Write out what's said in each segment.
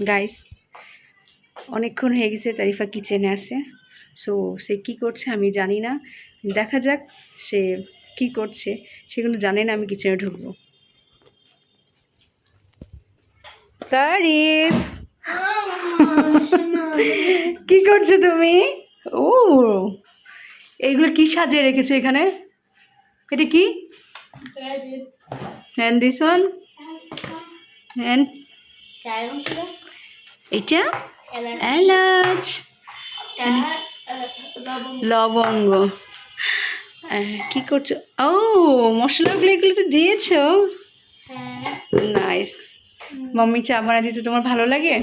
Guys অনেকক্ষণ হয়ে গেছে তারিফা কিচেনে আছে। সো সে কি করছে আমি জানি না, দেখা যাক সে কি করছে। সেগুলো জানে না আমি কিচেনে ঢুকবো। তারিফ কি করছো তুমি? ও এইগুলো কি সাজিয়ে রেখেছো এখানে? এটা কি? হ্যান্ড দিস ওয়ান হ্যান্ড এটা এলাচ লবঙ্গ। কি করছো? ও মশলাগুলো এগুলো তো দিয়েছো, নাইস। মাম্মি চা বানা দিতে তোমার ভালো লাগে?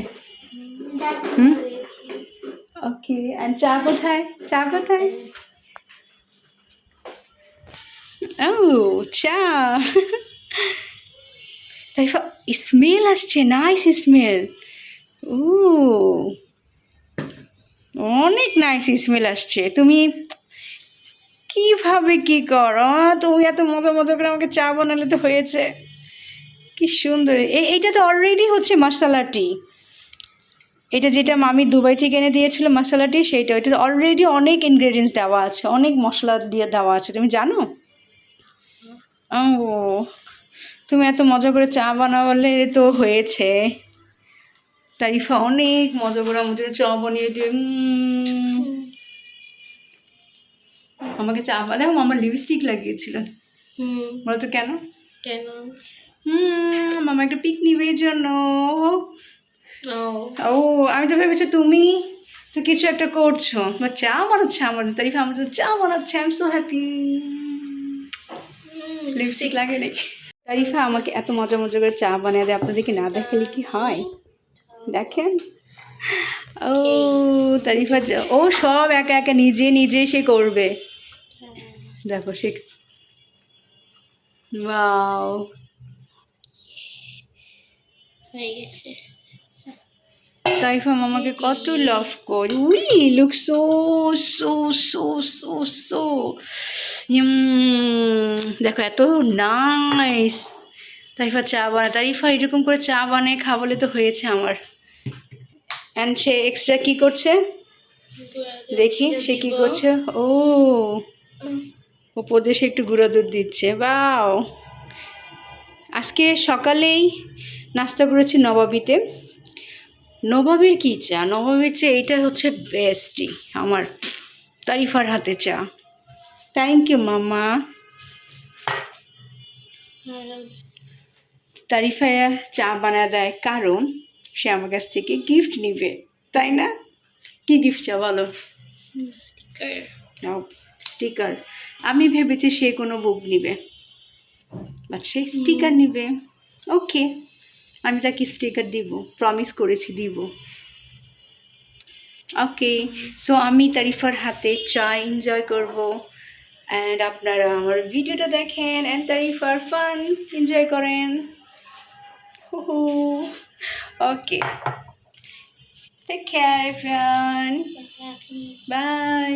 ওকে, আর চা কোথায়? চা কোথায়? ও চা। তাই স্মেল আসছে, নাইস স্মেল। ও অনেক নাইস স্মেল আসছে। তুমি কিভাবে কি করো? তুমি এত মজা মজা করে আমাকে চা বানালে তো হয়েছে। কি সুন্দর। এইটা তো অলরেডি হচ্ছে মশলাটি, এটা যেটা মামি দুবাই থেকে এনে দিয়েছিল মশলাটি, সেইটা ওইটা তো অলরেডি অনেক ইনগ্রেডিয়েন্টস দেওয়া আছে, অনেক মশলা দিয়ে দেওয়া আছে, তুমি জানো? ও তুমি এত মজা করে চা বানালে তো হয়েছে। তারিফা অনেক মজা করে আমাদের চা বানিয়ে দিয়ে আমাকে চা বানাও। মামা লিপস্টিক লাগিয়েছিল, বলতো কেন? কেন? মামা একটা পিক নিবে এই জন্য। ও আমি তো ভেবেছি তুমি তো কিছু একটা করছো, চা বানাচ্ছে আমাদের তারিফা, আমাদের চা বানাচ্ছে। I am so happy. Lipstick লাগে নাকি? তারিফা আমাকে এত মজা মজা করে চা বানিয়ে দেয়, আপনাদেরকে না দেখালে কি হয়? দেখেন, ও তারিফা ও সব একা একা নিজে নিজে সে করবে। দেখো সে, ওয়াও হয়ে গেছে। তাইফা মামাকে কত লাভ করি। We look so so so so so দেখো এত নাইস। তাইফা চা বানায়, তারিফা এরকম করে চা বানিয়ে খাওয়ালে তো হয়েছে আমার। অ্যান্ড সে এক্সট্রা কি করছে দেখি, সে কি করছে? ও উপর দিয়ে সে একটু গুঁড়ো দুধ দিচ্ছে। বাও, আজকে সকালেই নাস্তা করেছি নবাবিতে। নবাবের কি চা, নবাবের চা এইটা হচ্ছে বেস্টই আমার, তারিফার হাতে চা। থ্যাংক ইউ মামা। তারিফা চা বানা দেয় কারণ সে আমার কাছ থেকে গিফট নিবে, তাই না? কি গিফট চা বলো? স্টিকার। আমি ভেবেছি সে কোনো বুক নিবে, বাট সে স্টিকার নিবে। ওকে, আমি তাকে স্টিকার দিব, প্রমিস করেছি দিব। ওকে, সো আমি তারিফার হাতে চা এনজয় করব, অ্যান্ড আপনারা আমার ভিডিওটা দেখেন অ্যান্ড তারিফার ফান এনজয় করেন। ওকে, টেক কেয়ার এভরিওয়ান, বাই।